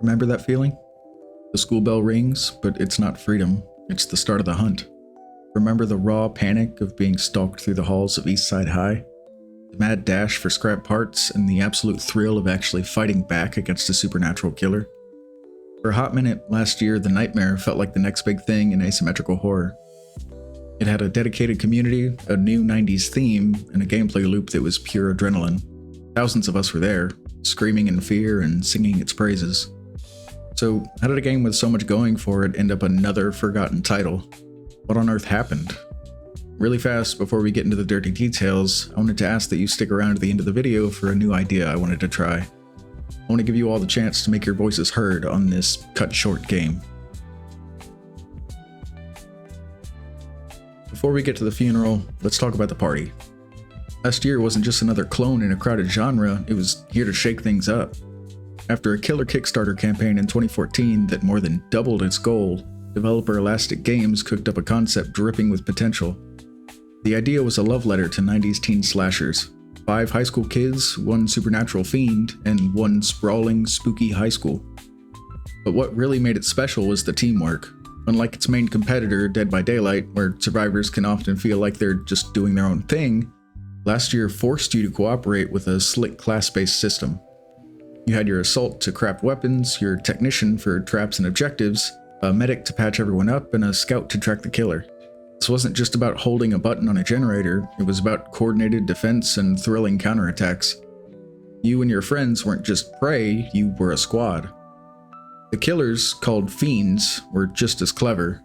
Remember that feeling? The school bell rings, but it's not freedom, it's the start of the hunt. Remember the raw panic of being stalked through the halls of East Side High? The mad dash for scrap parts and the absolute thrill of actually fighting back against a supernatural killer? For a hot minute last year, the nightmare felt like the next big thing in asymmetrical horror. It had a dedicated community, a new 90s theme, and a gameplay loop that was pure adrenaline. Thousands of us were there, screaming in fear and singing its praises. So, how did a game with so much going for it end up another forgotten title? What on earth happened? Really fast, before we get into the dirty details, I wanted to ask that you stick around to the end of the video for a new idea I wanted to try. I want to give you all the chance to make your voices heard on this cut-short game. Before we get to the funeral, let's talk about the party. Last year wasn't just another clone in a crowded genre, it was here to shake things up. After a killer Kickstarter campaign in 2014 that more than doubled its goal, developer Elastic Games cooked up a concept dripping with potential. The idea was a love letter to 90s teen slashers. 5 high school kids, 1 supernatural fiend, and 1 sprawling, spooky high school. But what really made it special was the teamwork. Unlike its main competitor, Dead by Daylight, where survivors can often feel like they're just doing their own thing, last year forced you to cooperate with a slick class-based system. You had your assault to craft weapons, your technician for traps and objectives, a medic to patch everyone up, and a scout to track the killer. This wasn't just about holding a button on a generator, it was about coordinated defense and thrilling counterattacks. You and your friends weren't just prey, you were a squad. The killers, called fiends, were just as clever.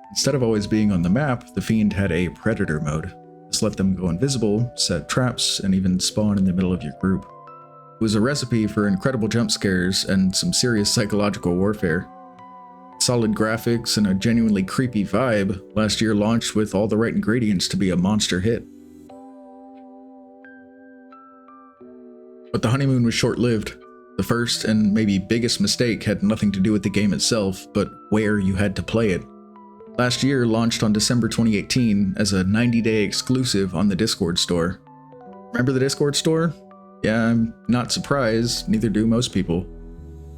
Instead of always being on the map, the fiend had a predator mode. This let them go invisible, set traps, and even spawn in the middle of your group. It was a recipe for incredible jump scares and some serious psychological warfare. Solid graphics and a genuinely creepy vibe, last year launched with all the right ingredients to be a monster hit. But the honeymoon was short-lived. The first and maybe biggest mistake had nothing to do with the game itself, but where you had to play it. Last year launched on December 2018 as a 90-day exclusive on the Discord store. Remember the Discord store? Yeah, I'm not surprised, neither do most people.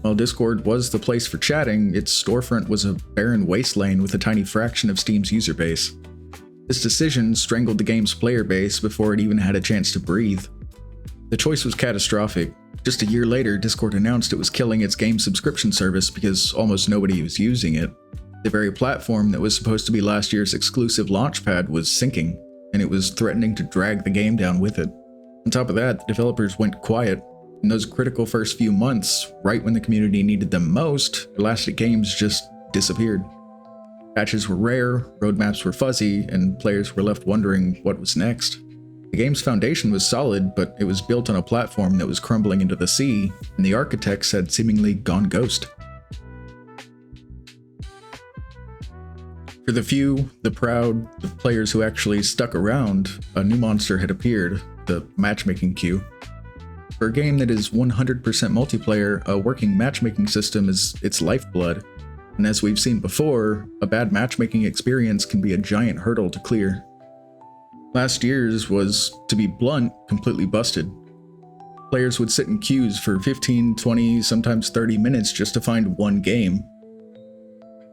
While Discord was the place for chatting, its storefront was a barren wasteland with a tiny fraction of Steam's user base. This decision strangled the game's player base before it even had a chance to breathe. The choice was catastrophic. Just a year later, Discord announced it was killing its game subscription service because almost nobody was using it. The very platform that was supposed to be last year's exclusive launchpad was sinking, and it was threatening to drag the game down with it. On top of that, the developers went quiet. In those critical first few months, right when the community needed them most, Elastic Games just disappeared. Patches were rare, roadmaps were fuzzy, and players were left wondering what was next. The game's foundation was solid, but it was built on a platform that was crumbling into the sea, and the architects had seemingly gone ghost. For the few, the proud, the players who actually stuck around, a new monster had appeared, the matchmaking queue. For a game that is 100% multiplayer, a working matchmaking system is its lifeblood, and as we've seen before, a bad matchmaking experience can be a giant hurdle to clear. Last year's was, to be blunt, completely busted. Players would sit in queues for 15, 20, sometimes 30 minutes just to find one game.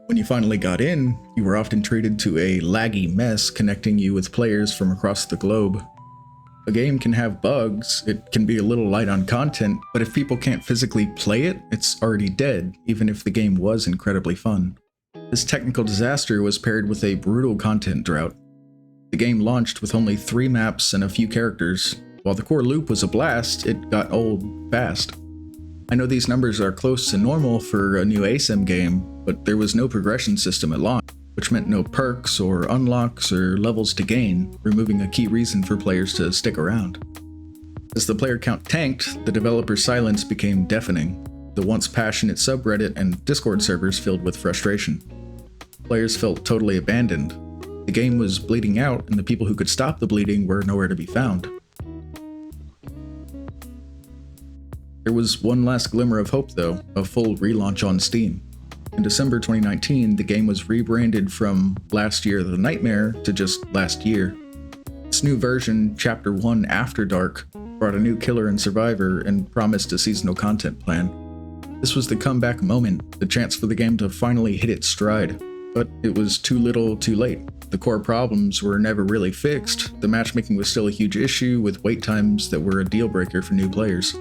When you finally got in, you were often treated to a laggy mess connecting you with players from across the globe. A game can have bugs, it can be a little light on content, but if people can't physically play it, it's already dead, even if the game was incredibly fun. This technical disaster was paired with a brutal content drought. The game launched with only 3 maps and a few characters. While the core loop was a blast, it got old fast. I know these numbers are close to normal for a new ASIM game, but there was no progression system at launch, which meant no perks or unlocks or levels to gain, removing a key reason for players to stick around. As the player count tanked, the developer's silence became deafening, the once passionate subreddit and Discord servers filled with frustration. Players felt totally abandoned. The game was bleeding out, and the people who could stop the bleeding were nowhere to be found. There was one last glimmer of hope though, a full relaunch on Steam. In December 2019, the game was rebranded from Last Year the Nightmare to just Last Year. This new version, Chapter 1 After Dark, brought a new killer and survivor and promised a seasonal content plan. This was the comeback moment, the chance for the game to finally hit its stride. But it was too little, too late. The core problems were never really fixed. The matchmaking was still a huge issue, with wait times that were a deal breaker for new players.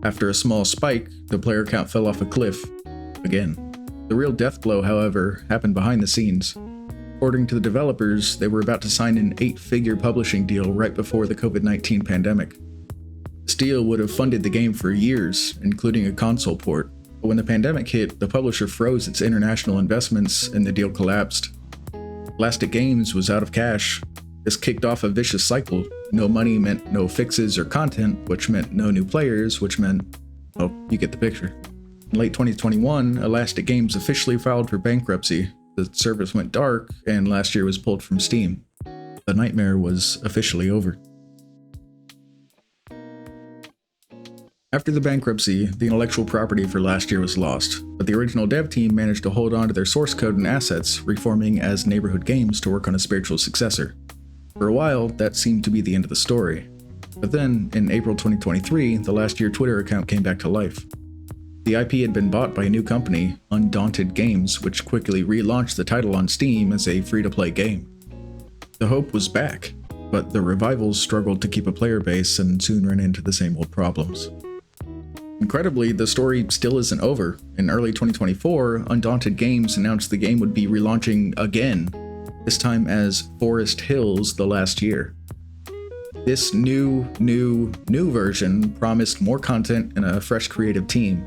After a small spike, the player count fell off a cliff. Again. The real death blow, however, happened behind the scenes. According to the developers, they were about to sign an 8-figure publishing deal right before the COVID-19 pandemic. This deal would have funded the game for years, including a console port. But when the pandemic hit, the publisher froze its international investments and the deal collapsed. Elastic Games was out of cash. This kicked off a vicious cycle. No money meant no fixes or content, which meant no new players, which meant, oh, you get the picture. In late 2021, Elastic Games officially filed for bankruptcy. The service went dark, and last year was pulled from Steam. The nightmare was officially over. After the bankruptcy, the intellectual property for last year was lost, but the original dev team managed to hold on to their source code and assets, reforming as Neighborhood Games to work on a spiritual successor. For a while, that seemed to be the end of the story. But then, in April 2023, the last year Twitter account came back to life. The IP had been bought by a new company, Undaunted Games, which quickly relaunched the title on Steam as a free-to-play game. The hope was back, but the revivals struggled to keep a player base and soon ran into the same old problems. Incredibly, the story still isn't over. In early 2024, Undaunted Games announced the game would be relaunching again, this time as Forest Hills: The Last Year. This new version promised more content and a fresh creative team.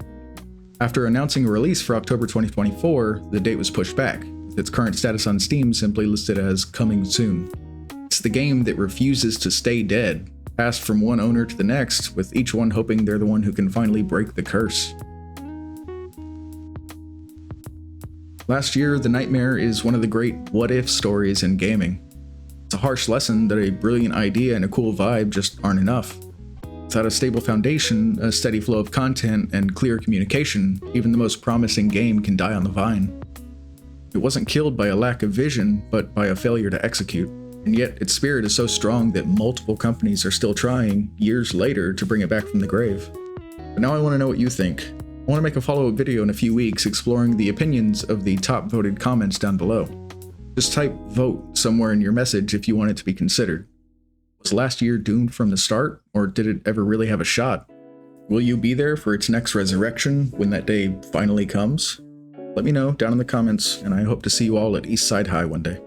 After announcing a release for October 2024, the date was pushed back, with its current status on Steam simply listed as coming soon. It's the game that refuses to stay dead, passed from one owner to the next, with each one hoping they're the one who can finally break the curse. Last year, The Nightmare is one of the great what-if stories in gaming. It's a harsh lesson that a brilliant idea and a cool vibe just aren't enough. Without a stable foundation, a steady flow of content, and clear communication, even the most promising game can die on the vine. It wasn't killed by a lack of vision, but by a failure to execute. And yet, its spirit is so strong that multiple companies are still trying, years later, to bring it back from the grave. But now I want to know what you think. I want to make a follow-up video in a few weeks exploring the opinions of the top voted comments down below. Just type "vote" somewhere in your message if you want it to be considered. Was last year doomed from the start, or did it ever really have a shot? Will you be there for its next resurrection when that day finally comes? Let me know down in the comments, and I hope to see you all at Eastside High one day.